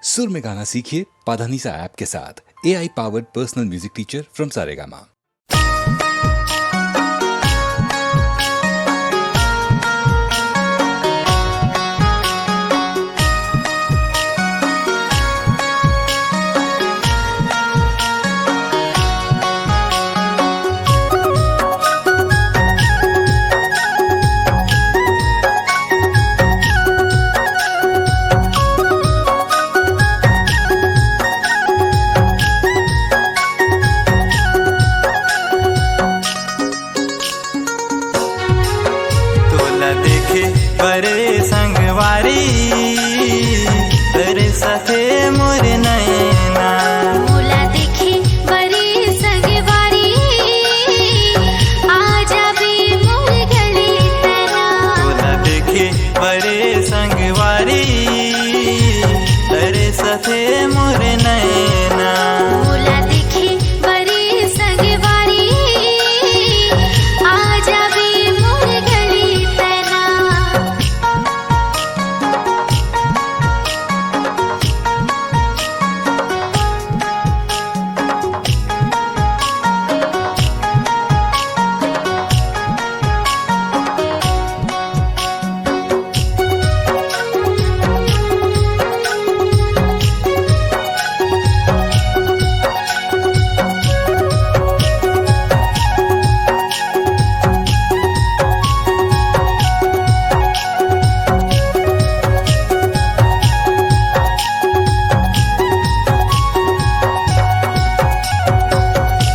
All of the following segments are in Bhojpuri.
सुर में गाना सीखिए पाधानीसा ऐप के साथ। AI powered personal music teacher from Saregama. बरे संगवारी तेरे साथे मोर नैना मोला देखे बरे संगवारी आजा बे मोर गले तना। मोला देखे बरे संगवारी तेरे साथे मोर नैना। मोला देखे बरे संगवारी आजा बे मोर गले तना।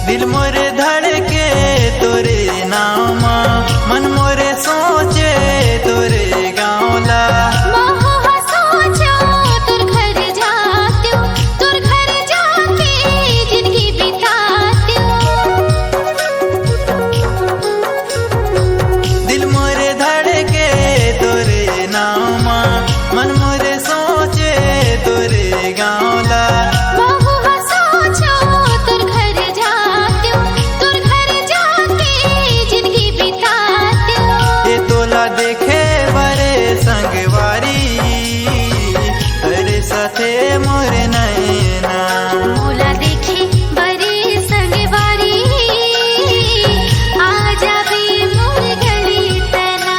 दिल मोरे धड़के तोरे नामा मन मोरे सोचे तोरे गाँवला। मोह सोचो तुर घर जात्यो, तुर घर जाके जिंदगी बितात्यो। दिल मोरे धड़के तोरे नामा मन मोरे सोचे तोरे गाँवला। मोह सोचो तुर घर जात्यो, तुर घर जाके जिंदगी बितात्यो। ये तोला देखे बरे संगवारी तेरे साथे मोर नैना। मोला देखे बरे संगवारी आजा बे मोर गले तना।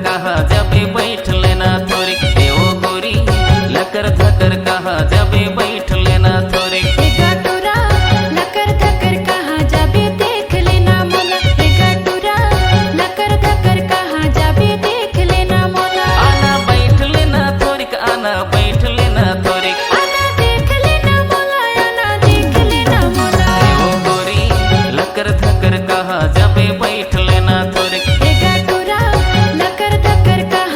कहा जबे बैठ लेना थोड़ी ओ गोरी लकर धकर कहा जबे बैठ लेना थोड़ी गटुरा लकर धकर कहाँ जाबे देख लेना मोला गटुरा लकर धकर कहाँ जाबे देख लेना मोला आना बैठ लेना थोड़ी आना बैठ लेना थोड़ी आना देख लेना मोला आना देख लेना मोला ओ गोरी लकर धकर कहा जबे बैठ लेना थोड़ी गटुरा लकर धकर कहाँ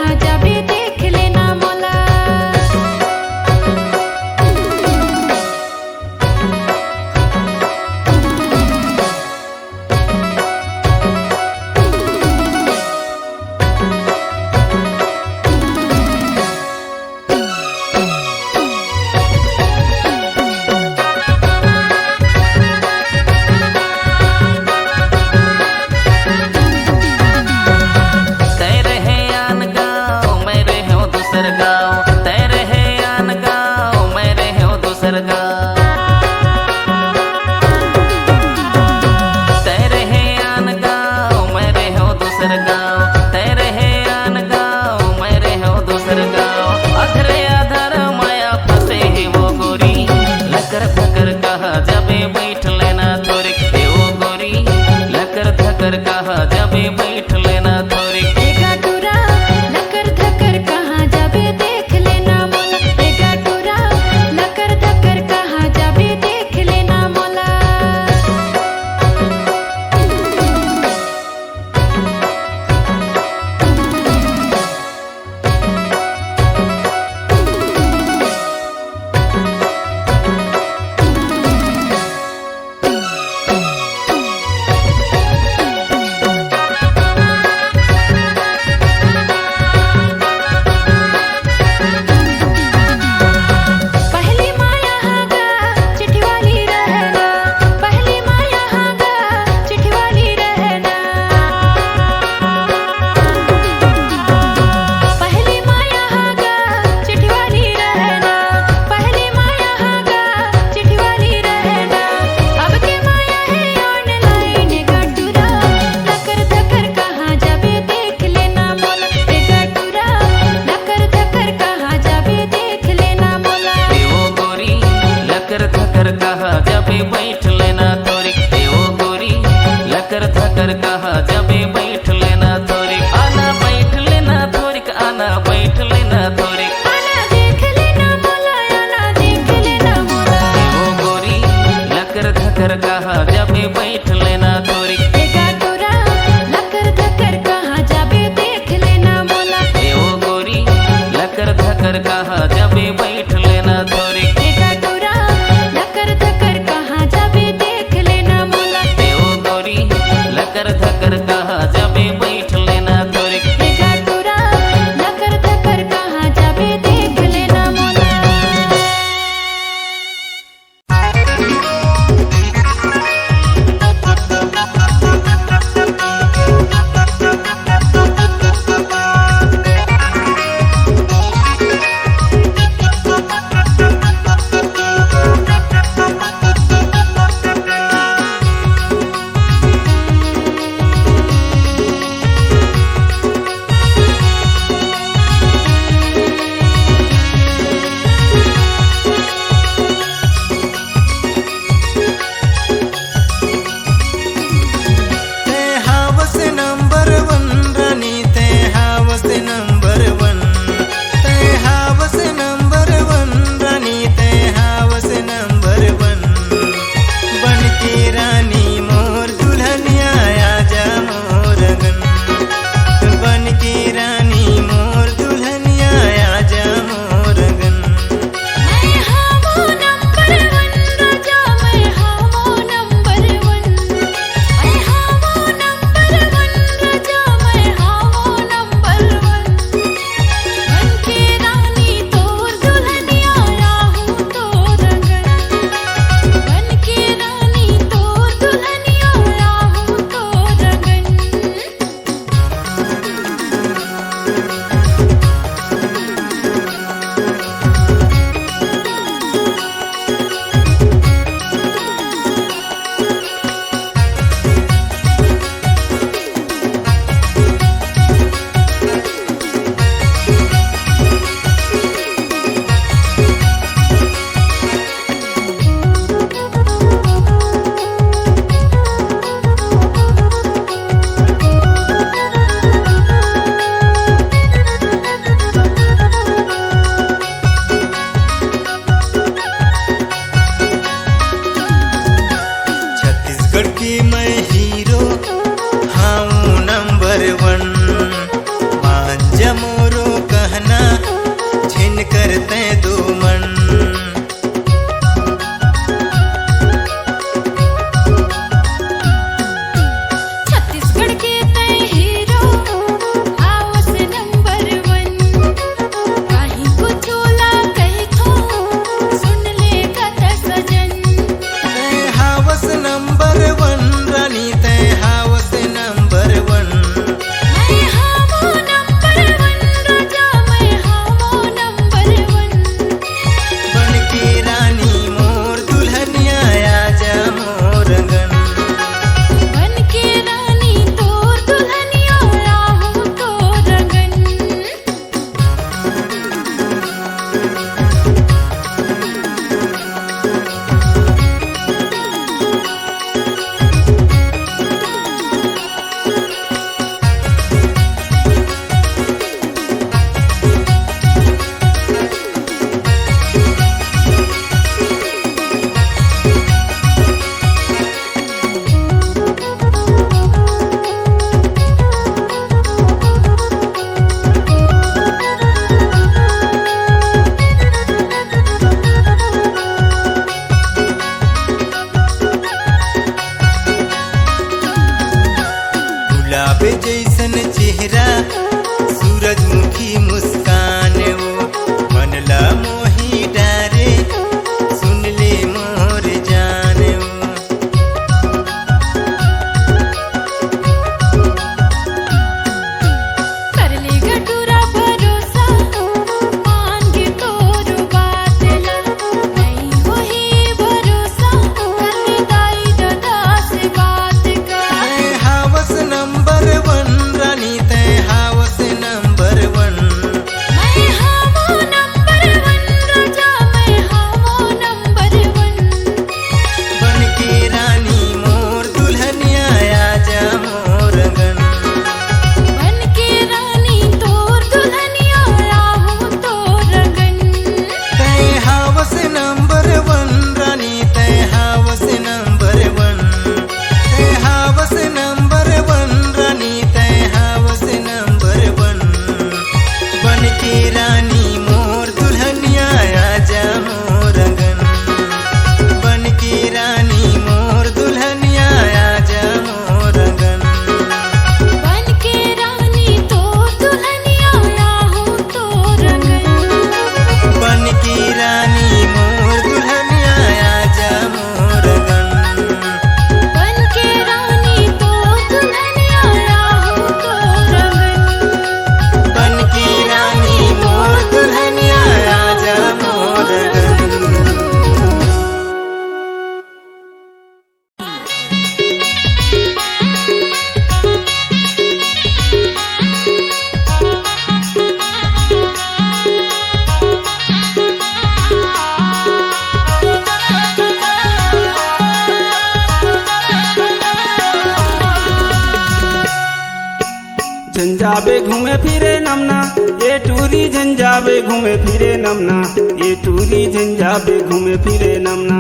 झंझाबे घूमे फिरे नमना ये टूरी झंझाबे घूमे फिरे नमना ये टूरी झंझाबे घूमे फिरे नमना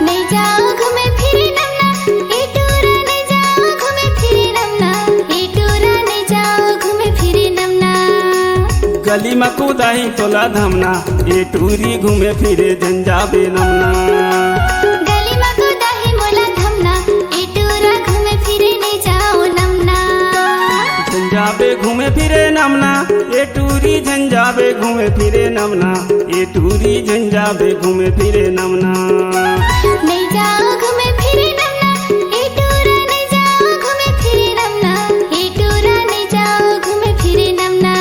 नहीं जाओ घूमे फिरे नमना ये टूरा नहीं जाओ घूमे फिरे नमना ये टूरा नहीं जाओ घूमे फिरे नमना गली में कूदाही तोला धमना ये टूरी घूमे फिरे झंझाबे नमना गली में कूदाही मोला धमना ये टूरा घूमे फिरे नहीं जाओ नमना झंझाबे घूमे फिरे नमना ये टूरी झंझाबे घूमे फिरे नमना ये टूरी झंझाबे घूमे फिरे नमना नहीं जाओ घूमे फिरे नमना ये टूरा नहीं जाओ घूमे फिरे नमना ये टूरा नहीं जाओ घूमे फिरे नमना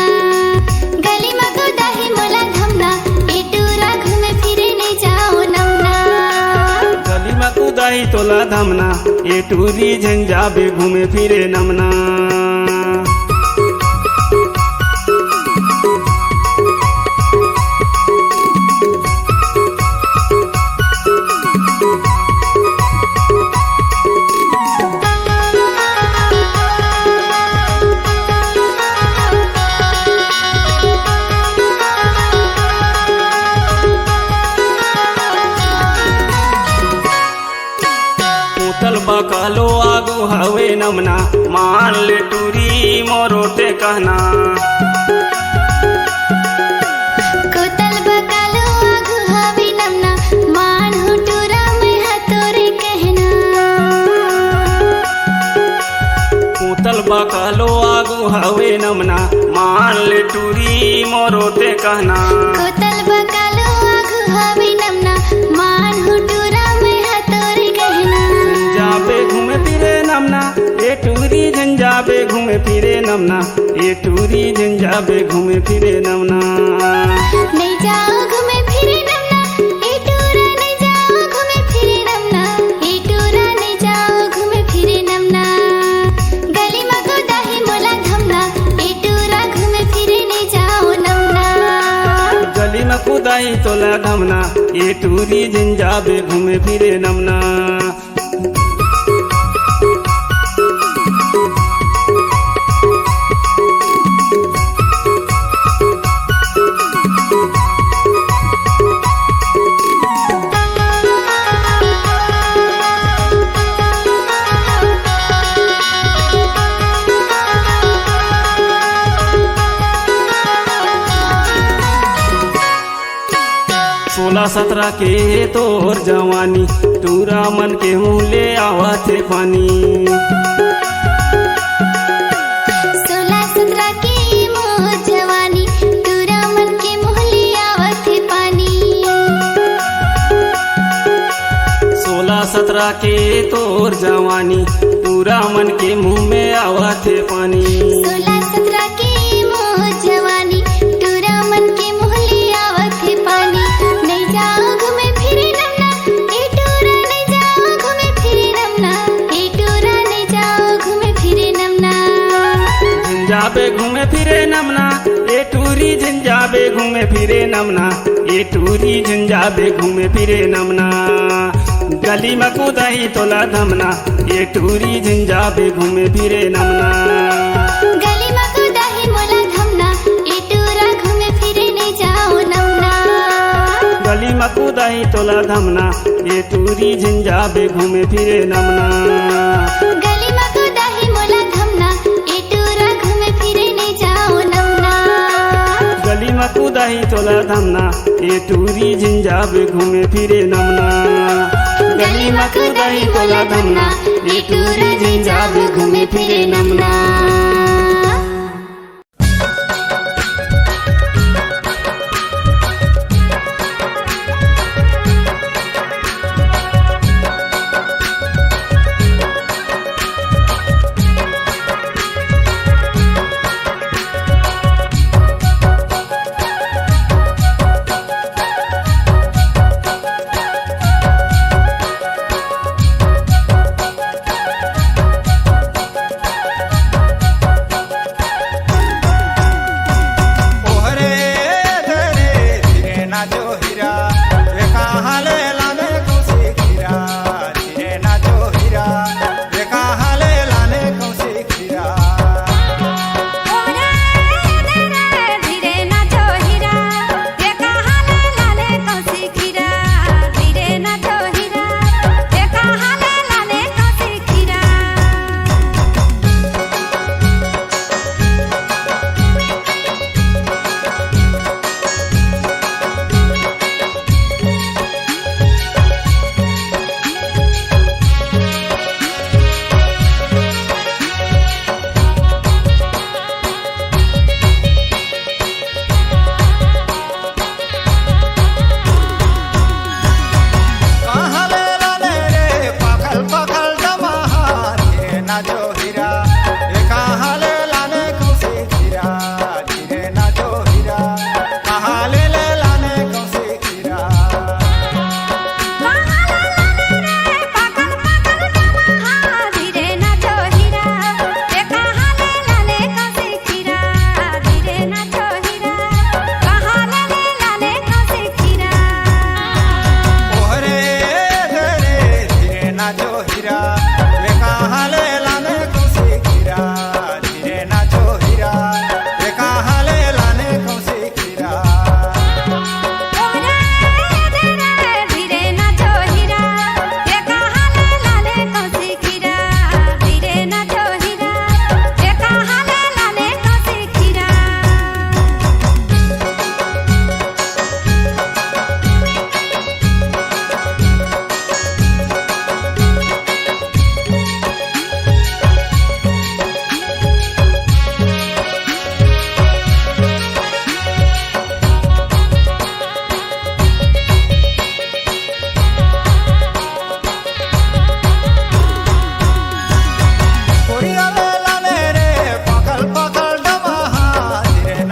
गली में कूदाही मोला धमना ये टूरा घूमे फिरे नहीं जाओ नमना गली में कूदाही तोला धमना ये टूरी झंझाबे घूमे फिरे नमना बकालो आगू हवे नमना मान ले टूरी मोरोटे कहना कोतल बकालो आगू हवे नमना मान हो टूरा में हतोरे कहना कोतल बकालो आगू हवे नमना मान ले टूरी मोरोटे कहना कोतल बकालो आगू हवे नमना मान हो टूरा में हतोरे कहना झंझाबे घूमे फिरे नमना ये टूरी झंझाबे घूमे फिरे नमना ये टूरी झंझाबे घूमे फिरे नमना नहीं जाओ घूमे फिरे नमना ये टूरा नहीं जाओ घूमे फिरे नमना ये टूरा नहीं जाओ घूमे फिरे नमना गली में कूदाही मोला धमना ये टूरा घूमे फिरे नहीं जाओ नमना गली में कूदाही तोला धमना ये टूरी झंझाबे घूमे फिरे नमना सोलह सत्रह के तोर जवानी टूरा मन के मुँह ले आवा थे पानी 16-17 की मोह जवानी टूरा मन के मुँह ले आवत है पानी 16-17 के तोर जवानी टूरा मन के मुँह में आवा थे पानी 16-17 की मोह जवानी टूरा मन के मुँह ले आवत है पानी नहीं जाओ घूमे फिरे नमना ये टूरा नहीं जाओ घूमे फिरे नमना ये टूरा नहीं जाओ घूमे फिरे नमना झंझाबे घूमे फिरे नमना ये टूरी झंझाबे घूमे फिरे नमना ये टूरी झंझाबे घूमे फिरे नमना गली में कूदाही तोला धमना ये टूरी झंझाबे घूमे फिरे नमना गली में कूदाही मोला धमना ये टूरा घूमे फिरे नहीं जाओ नमना गली में कूदाही तोला धमना ये टूरी झंझाबे घूमे फिरे नमना गली में कूदाही मोला धमना ये टूरा घूमे फिरे नहीं जाओ नमना गली में कूदाही तोला धमना ये टूरी झंझाबे घूमे फिरे नमना गली में कूदाही तोला धमना ये टूरी झंझाबे घूमे फिरे नमना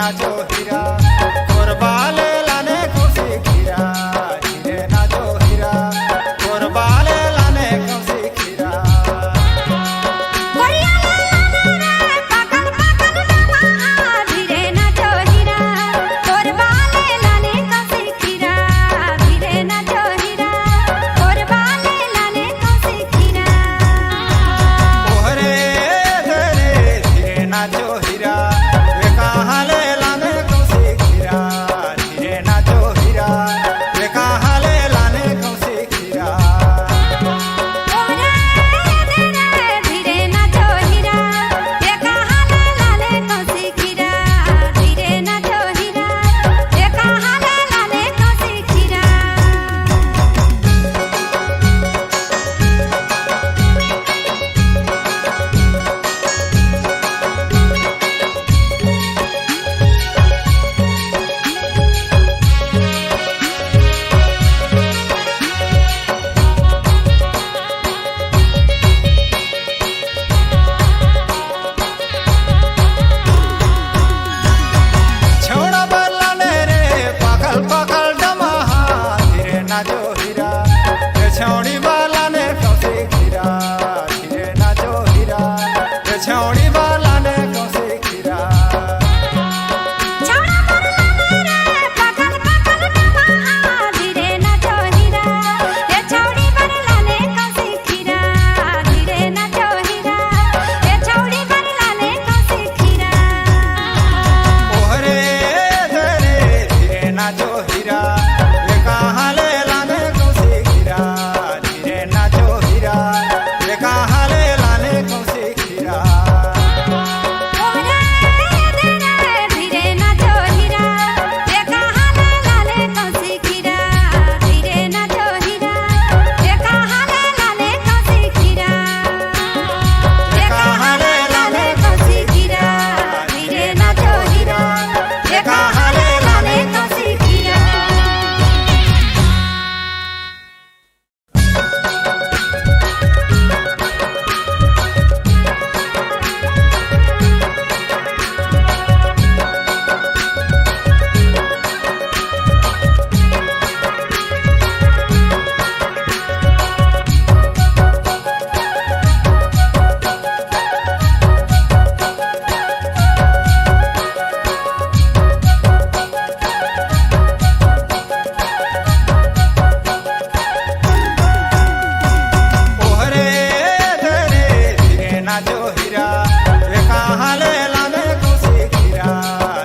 नाचो हीरा कोरबा ले लाने खुशी खीरा धीरे नाचो हीरा कोरबा ले लाने खुशी खीरा ओहरे धरे धीरे नाचो हीरा वे कहाँ ले लाने खुशी खीरा धीरे नाचो हीरा वे कहाँ ले लाने खुशी खीरा छोड़ा बल्लाने रे पकल पकल डमहा धीरे नाचो हीरा रे छौड़ी बल्लाने खुशी खीरा धीरे नाचो हीरा रे छौड़ी बल्लाने खुशी खीरा ओहरे धरे धीरे नाचो हीरा वे कहाँ ले लाने खुशी खीरा धीरे नाचो हीरा वे कहाँ ले लाने खुशी खीरा कहाँ ले लाने खुशी खीरा धीरे नाचो हीरा वे कहाँ ले लाने खुशी खीरा ओहरे धरे धीरे नाचो हीरा वे कहाँ ले लाने खुशी खीरा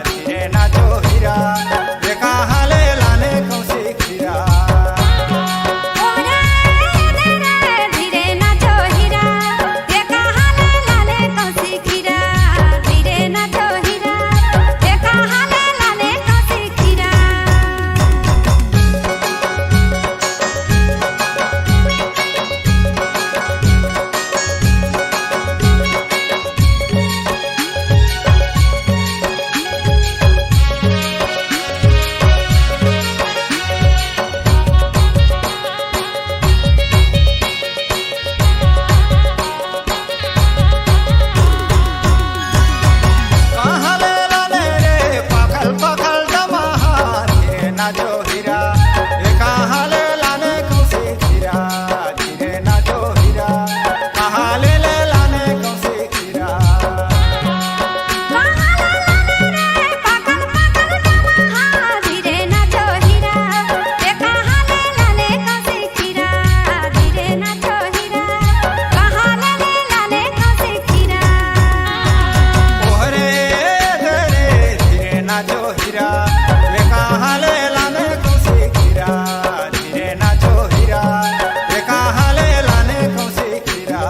धीरे नाचो हीरा वे कहाँ ले लाने खुशी खीरा कहाँ ले लाने रे पकल पकल डमहा धीरे नाचो हीरा वे कहाँ ले लाने खुशी खीरा धीरे नाचो हीरा कहाँ ले लाने खुशी खीरा ओहरे धरे धीरे नाचो हीरा वे कहाँ ले लाने खुशी खीरा धीरे नाचो हीरा वे कहाँ ले लाने खुशी खीरा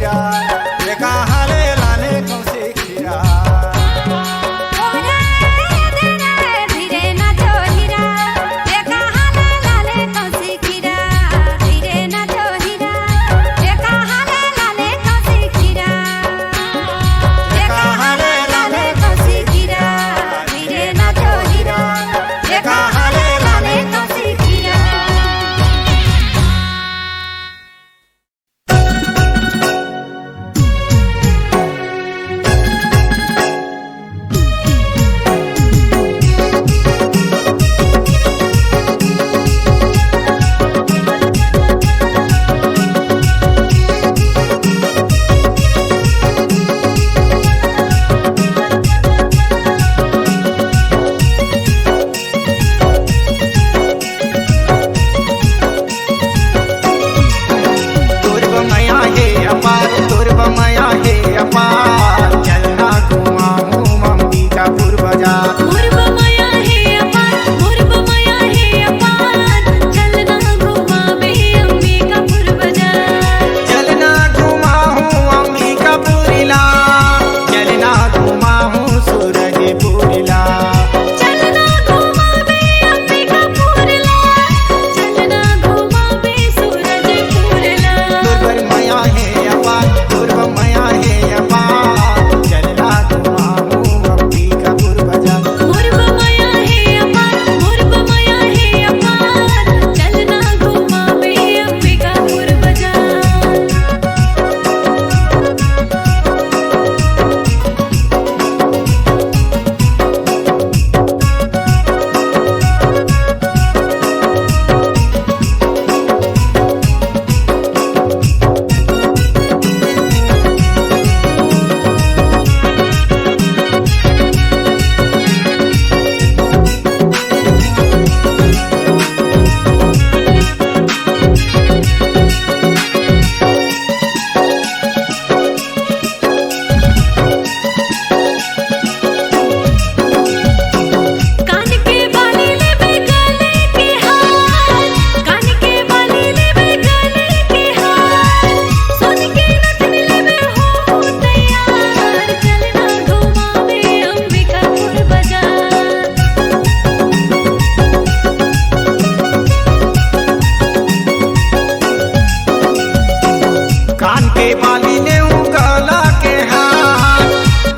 हीरा ये कहाँ ले लाने कौसे खीरा धीरे नाचो हीरा ये कहाँ ले लाले कौसी खीरा धीरे नाचो हीरा ये कहाँ ले लाले कौसी खीरा ये कहाँ ले लाले कौसी खीरा धीरे नाचो हीरा ये कहाँ ले लाले कौसी खीरा तुर्ब मया हे अपार तुर्ब मया हे अपार चलना घुमाऊं अंबिकापुर बाजार पूर्व माया है अपार पूर्व माया है अपार चलना घुमावे अंबिकापुर बाजार चलना घुमाऊं अंबिकापुरिला चलना घुमाऊं सूरजपुरिला चलना घुमावे अंबिकापुर ला चलना घुमावे सूरजपुर ला तुर्ब मया हे अपार तुर्ब मया हे अपार चलना घुमाऊं अंबिकापुर बाजार पूर्व माया है अपार पूर्व माया है अपार चलना घुमावे अंबिकापुर बाजार कान के बाली लेबे गले के हार कान के बाली लेबे गले के हार सोन के नथनी लेबे हो तैयार चलना घुमावे अंबिकापुर बाजार कान के बाली ले गला के हार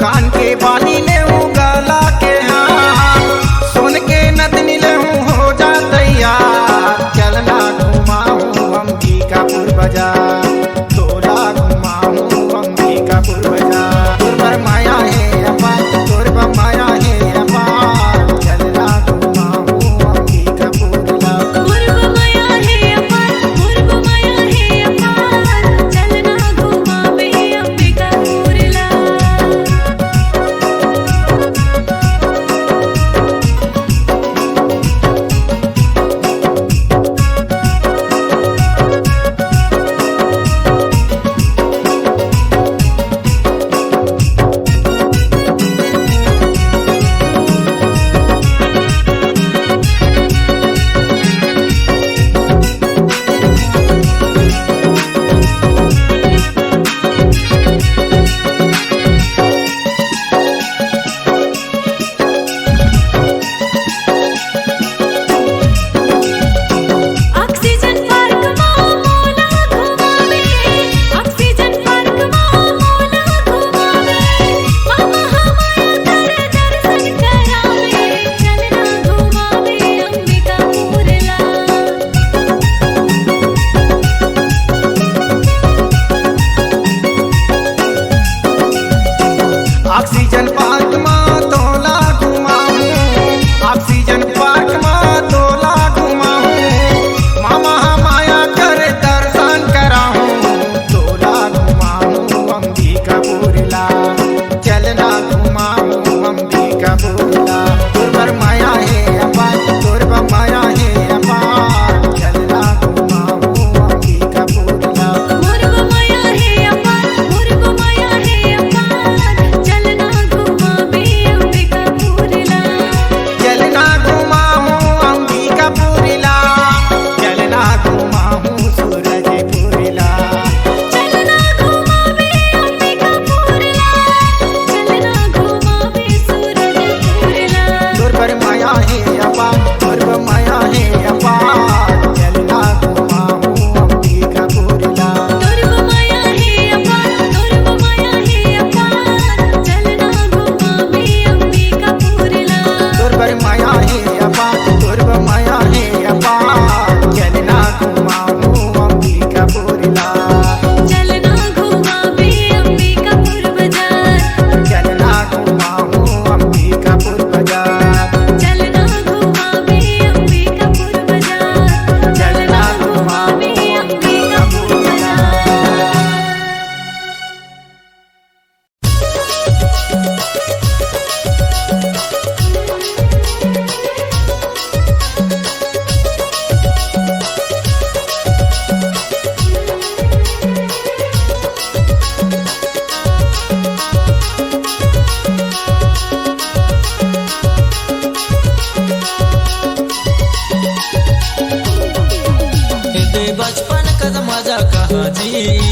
कान के बाली ले गला के हार सोन के नथनी ले हो जा तैयार चलना घुमाऊं अंबिकापुर बाजार तोला घुमाऊं अंबिकापुर बाजार तुर्ब माया है अपार तुर्ब माया है अपार चलना घुमाऊं अंबिकापुर ला पूर्व माया है अपार पूर्व माया है अपार चलना घुमावे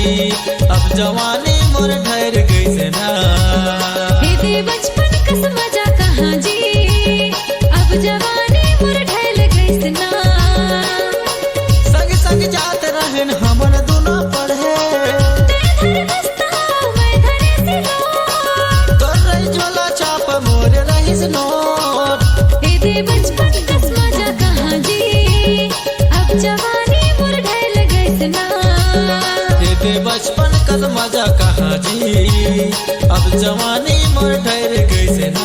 अब जवानी मोर ठहर गई से ना। हे दे बचपन कस मजा कहाँ जी, अब जवानी मोर ढल गइस ना। संग संग जात रहन हमन दोनों पढ़े, तेरे दस्ता मैं धरे से लो, तोर रही झोला छाप मोर रहीस नोट। हे दे बचपन कस मजा कहाँ जी, अब जवानी मोर ढल गइस ना। दे बचपन कस मजा कहाँ जी, अब जवानी मोर ठहर गई से ना।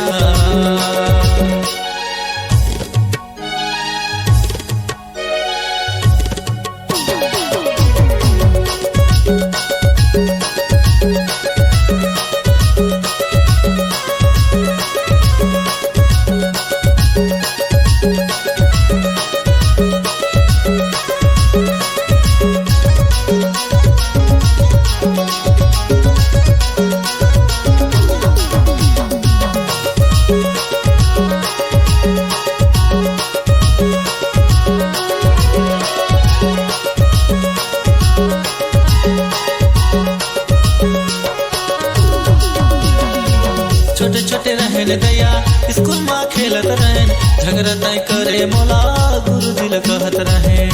छोटे छोटे रहन दैया स्कूल में खेलत रहन, झगड़ा तय करे मोला गुरु दिल कहत रहे।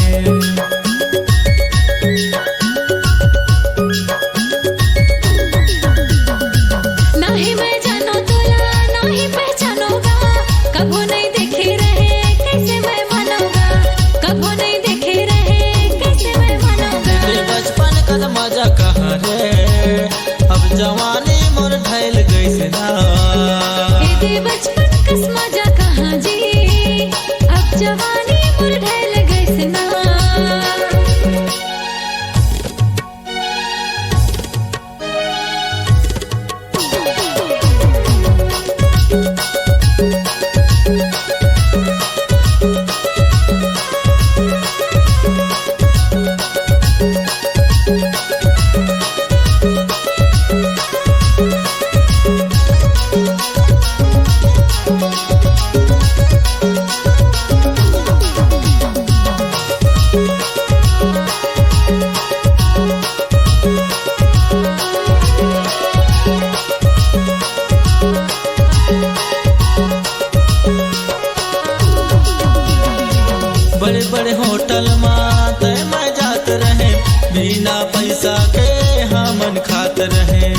नाही मैं जानो तोला नाही पहचानोगा, कबो नहीं देखे रहे कैसे मैं मानोगा, कबो नहीं देखे रहे कैसे मैं मानोगा। दे बचपन का मजा कहाँ रे, अब जवानी मोर ढल गई से ना। हे दे बचपन कस मजा कहाँ जी, अब जवानी मोर ढल गइस ना। बड़े बड़े होटल में तय मैं जात रहे, बिना पैसा के हमन खात रहे।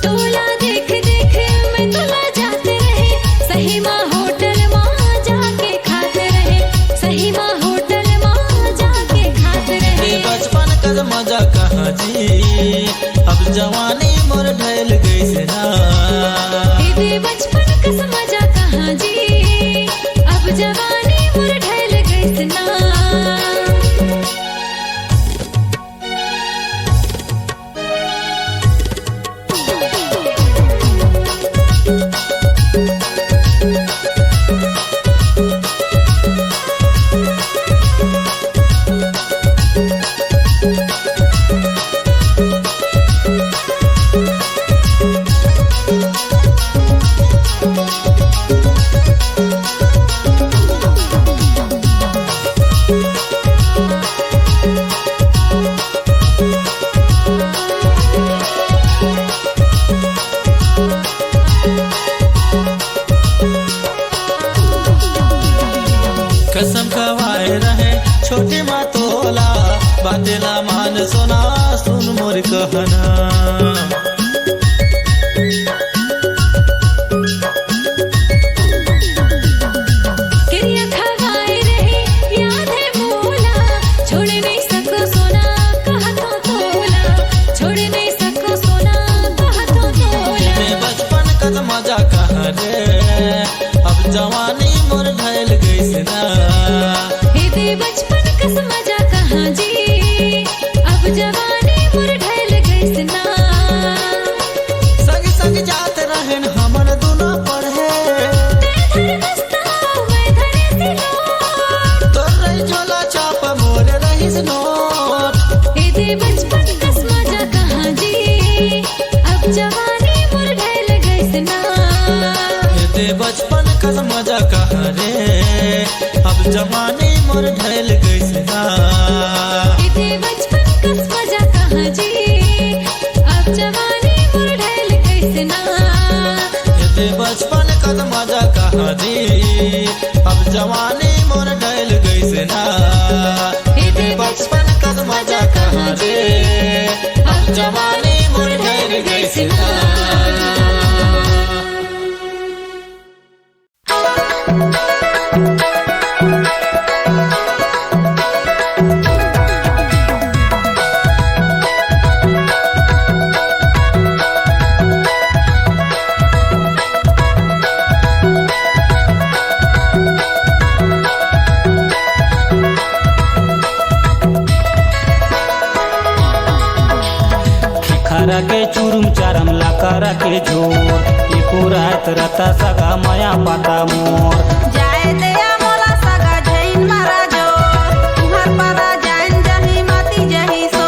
तोला देख देख मैं तोला जात रहे, सही माँ होटल माँ जाके खात रहे, सही माँ होटल माँ जाके खात दे रहे। बचपन का मजा कहाँ जी, अब जवानी मोर ढल गई से ना। हे दे बचपन कस मजा कहाँ जी, अब जवानी मोर ढल गइस ना। कसम खवाए रहे छोटे माँ तोला, बातेला मान सोना सुन मोर कहना। क्रिया खवाए रहे याद है मोला, छोड़ नहीं सको सोना कहा तो तोला, छोड़ नहीं सको सोना कहा तो तोला। दे बचपन का मजा कहाँ रे, अब जवानी मोर ढल गई से ना। हे दे बचपन कस मजा कहाँ जी, अब जवानी मोर ढल गइस ना। संग संग जात रहन हमन दोनों पढ़े, तेरे दस्ता मैं धरे से लो, तोर रही झोला छाप मोर रहीस नोट। हे दे बचपन कस मजा कहाँ जी, अब जवानी मोर ढल गइस ना। दे बचपन का मजा कहाँ रे, जवानी मोर ढल गइसे ना इथे बचपन कस मजा कहाँ जी अब जवानी मोर ढल कैसे ना एते बचपन कद मजा कहाँ जी अब जवानी मोर ढल गइसे ना एते बचपन कद मजा कहाँ जी अब जवानी मोर ढल गइसे ना खरा के चुरुम चारम लाकारा के झोर एको रात रता सगा माया पाता मोर जाए दया मोला सगा जैन मारा जोर तुहर पारा जान जही माती जही सो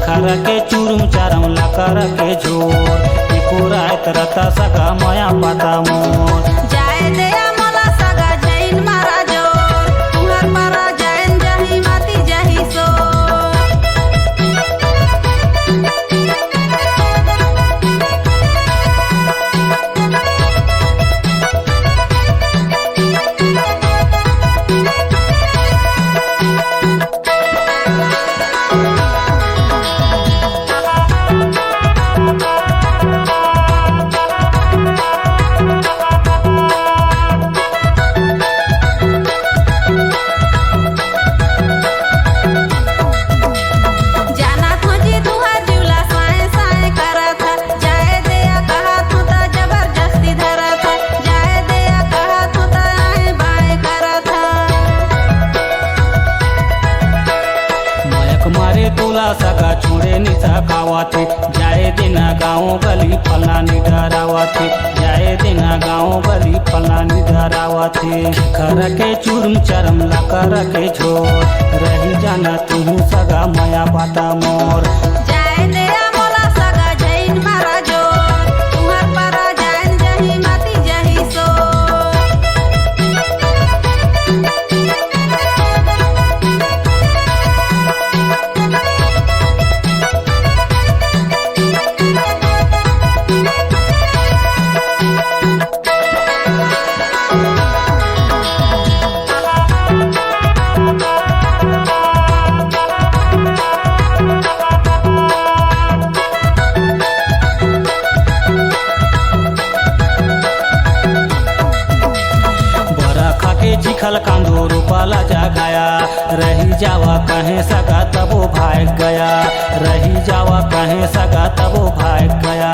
खरा के चुरुम चारम लाकारा के झोर एको रात रता सगा माया पाता मोर जाए दया मोला सगा जैन मारा जोर तुहर पारा जान जही माती जही सो जाना खोजी तुहर जुला साए साए करा था जाए दया कहा तू ता जबरदस्ती धरा था जाए दया कहा तू ता आए बाए करा था मयक मारे तोला सगा छोड़े निशा खावाते जाए देना गाँव गली फलानी डरावाते जाए देना गाँव गली फलानी डरावाते खरा के चुरम चरम लाकारा के झोर रही जाना तू सगा माया पाता मोर जाए दया मोला सगा जैन मारा जोर तुहर पारा जान जही माती जही सो बरखा के चिखल कांदो रोपाला जागाया रही जावा कहे सगा तबो भाग गया रही जावा कहे सगा तबो भाग गया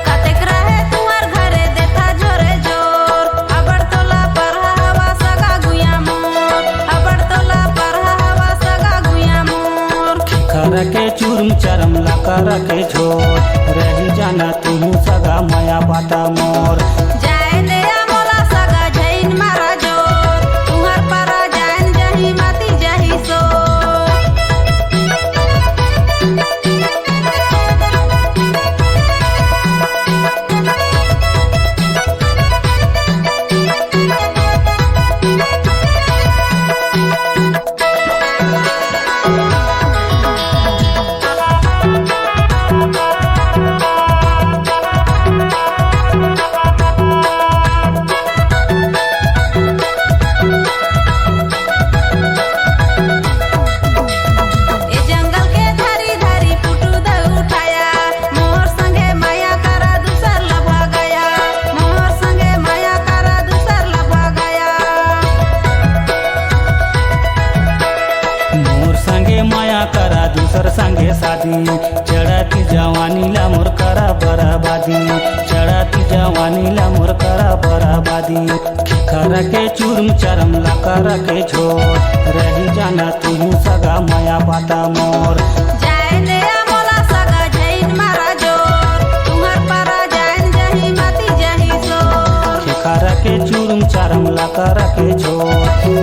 कतेक रहे तुहर घरे देखा जोरे जोर अबर तोला पर हवा सगा गुया मोर अबर तोला पर हवा सगा गुया मोर खरा के चुरम चरम लाकारा के झोर रही जाना तू सगा माया पाता मोर जाए दया मोला सगा जैन मारा जोर तुहर पारा जान जही माती जही सो ए जंगल के धारी धारी पुटू द उठाया मोर संगे माया करा दूसर लभा गया मोर संगे माया करा दूसर लभा गया मोर संगे माया करा दूसर संगे शादी चढ़ाती जवानी ला मोर करा बराबादी चढ़ाती जवानी ला मोर करा बराबादी खरा के चुरम चरम लाकारा के झोर रही जाना तू सगा माया पाता मोर जाए दया मोला सगा जैन मारा जोर तुहर पारा जान जही माती जही सोर खरा के चुरम चरम लाकारा के झोर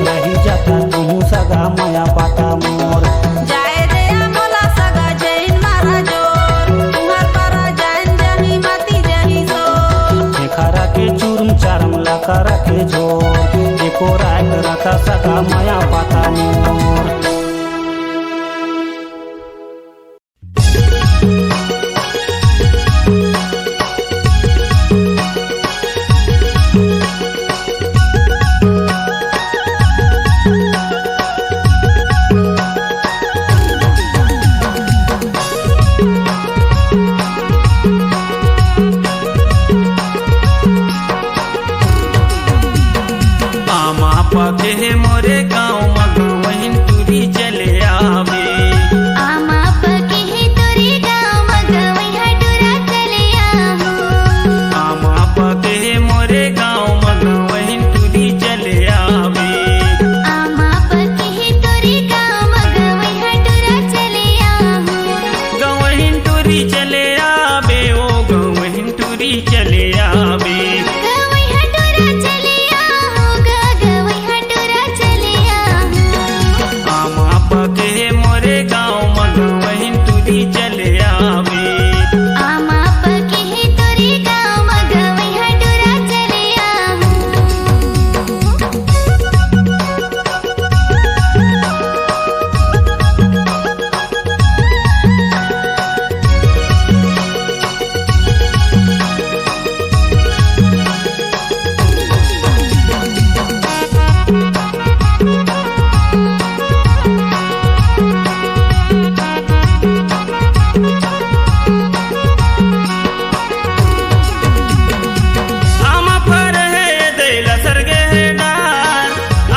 रही जाता तू सगा माया पाता मोर जाए दया मोला सगा जैन मारा जोर तुहर पारा जान जही माती जही सोर खरा के चुरम चारम माया करके झोर एको राय करत सका माया पाता मोर पके मोरे गाँव मग वहीं तुरी चले आवे आमा पके है तोरे गाँव मग वहीं टुरा चले आवो आमा पके मोरे गाँव मग वहीं तुरी चले आवे आमा पके है तोरे गाँव मग वहीं टुरा चले आवो गवहीं तुरी चले आवे ओ गवहीं तुरी चले आवे वहीं टुरा चले आवो वहीं टुरा चले आवो आमा पके मोरे गाँव मग वहीं तुरी चले आवे आमा पके है तोरे गाँव मग वहीं टुरा चले आवो आमा फर है दैला सरगे है डार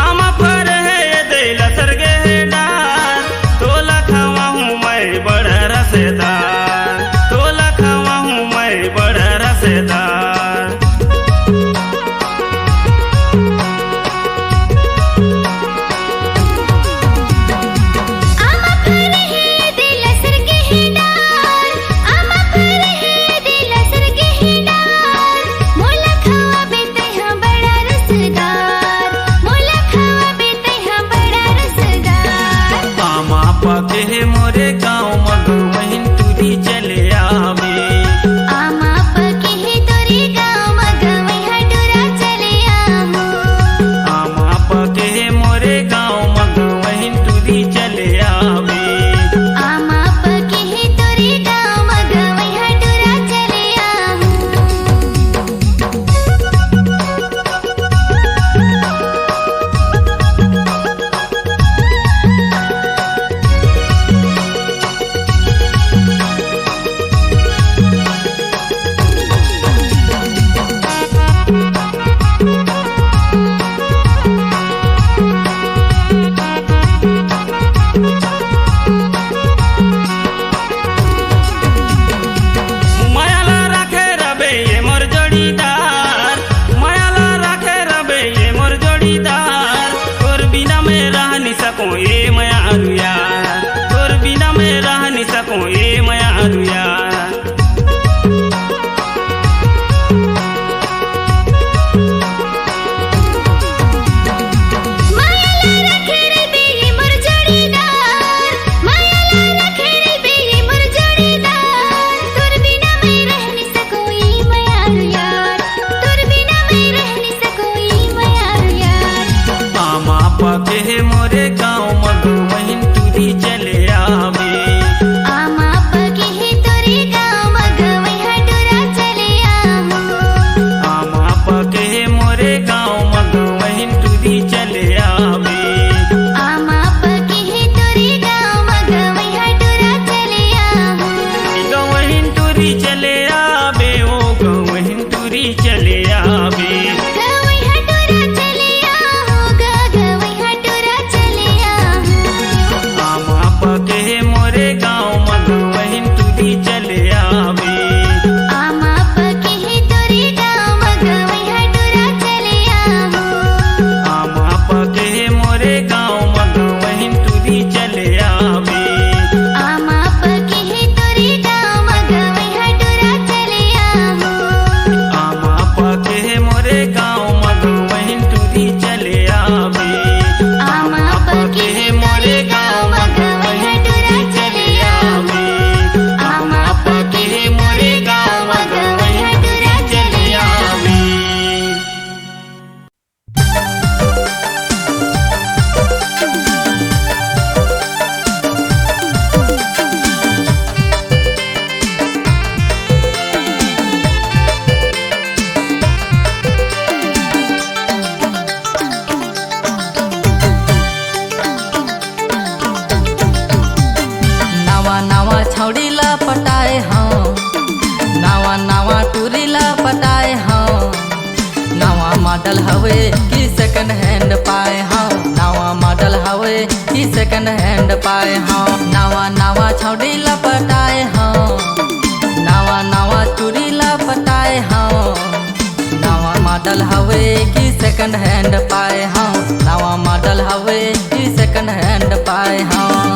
आमा फर है दैला सरगे है डार तोला खावा हूँ मैं बड़ा रसेदार तोला खावा हूँ मैं बड़ा रसेदार आमा फर है दिल सरगे है डार आमा फर है दिल सरगे है डार मोला खावा बेते हाँ बड़ा रसदार मोला खावा बेते हाँ बड़ा रसदार आमा पके मोरे गाँव मग वहीं तुरी चले आवे आमा पके है तोरे गाँव मग वहीं टुरा चले आवो आमा पके मोरे गाँव मग वहीं तुरी चले आवे आमा पके है तोरे गाँव मग वहीं टुरा चले आवो मायाला राखे रबे ये मोर जोड़ीदार मायाला राखे रबे ये मोर जोड़ीदार तोर बिना मैं रह नहीं सकूं ये माया यार तोर बिना मैं रह नहीं सकूं ये माया यार मायाला रखे रे बेये मोर जोड़ीदार मायाला रखे रे बेये मोर जोड़ीदार तोर बिना मैं रह नहीं सकूं ये माया यार तोर बिना मैं रह नहीं सकूं ये माया यार आमा पके मोरे गाँव मग वहीं तुरी चले आवे आमा पके है तोरे गाँव मग वहीं टुरा चले आवो आमा पके मोरे गाँव मग वहीं तुरी चले आवे आमा पके है तोरे गाँव मग वहीं टुरा चले आवो गवहीं तुरी चले आवे ओ गवहीं तुरी चले आवे वहीं टुरा चले आवो वहीं टुरा मॉडल हवे कि सेकंड हैंड पाए हाँ नवा मॉडल हवे कि सेकंड हैंड पाए हाँ नवा नवा छौड़ी लपटाए हाँ नवा नवा चूड़ी लपटाए हाँ नवा मॉडल हवे कि सेकंड हैंड पाए हाँ नवा मॉडल हवे कि सेकंड हैंड पाए हाँ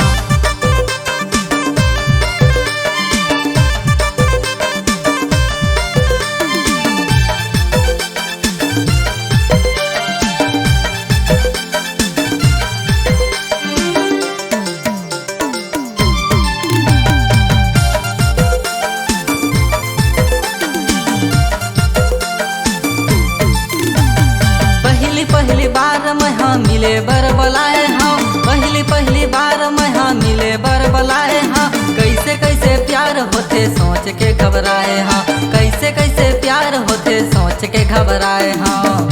पहली बार मैं हाँ मिले बर बलाए हाँ पहली बार मैं हाँ मिले बर बलाए हाँ कैसे कैसे प्यार होते सोच के घबराए हाँ कैसे कैसे प्यार होते सोच के घबराए हाँ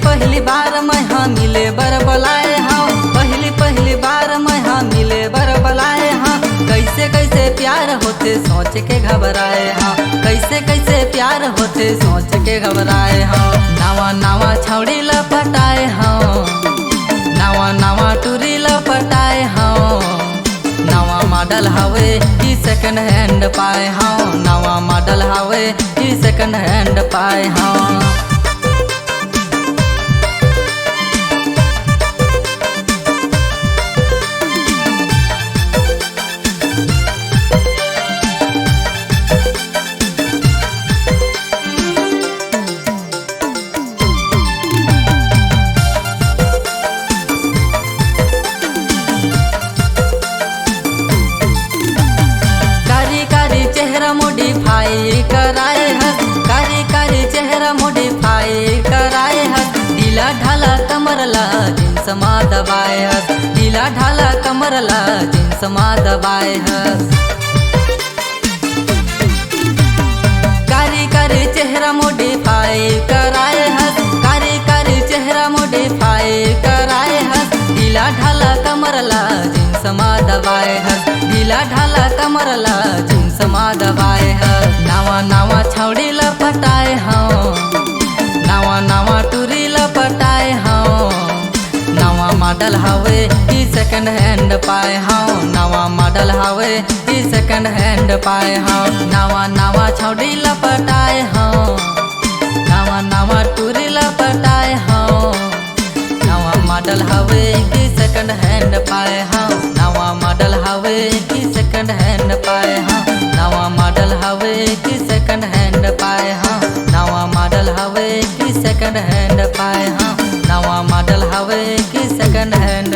पहली बार मैं हाँ मिले बर बलाए हाँ पहली बार मैं हाँ मिले बर बलाए हाँ कैसे कैसे प्यार होते सोच के घबराए हाँ कैसे कैसे प्यार होते सोच के घबराए हाँ नवा नवा छौड़ी लपटाए हाँ नवा नवा टूरी लपटाए हाँ नवा मॉडल हवे कि सेकंड हैंड पाए हाँ नवा मॉडल हवे कि सेकंड हैंड पाए हाँ मॉडिफाई कराए हस कारी कारी चेहरा मॉडिफाई कराए हस ढीला ढाला कमरला जिन्स मा दबाए हस ढीला ढाला कमरला जिन्स मा दबाए हस कारी कारी चेहरा मॉडिफाई कराए हस कारी कारी चेहरा मॉडिफाई कराए हस ढीला ढाला कमरला जिन्स मा दबाए हस ढीला ढाला कमरला जिन्स मा दबाए हस नवा नवा छौड़ी लपटाए हाँ नवा नवा टूरी लपटाए हाँ नवा मॉडल हवे कि सेकंड हैंड पाए हाँ नवा मॉडल हवे कि सेकंड हैंड पाए हाँ नवा नवा छौड़ी लपटाए हाँ नवा नवा टूरी लपटाए हाँ नवा मॉडल हवे कि सेकंड हैंड पाए हाँ नवा मॉडल हवे कि सेकंड हैंड पाए हाँ नवा मॉडल हवे कि सेकंड हैंड पाए हाँ नवा मॉडल हवे कि सेकंड हैंड पाए हाँ नवा मॉडल हवे कि सेकंड हैंड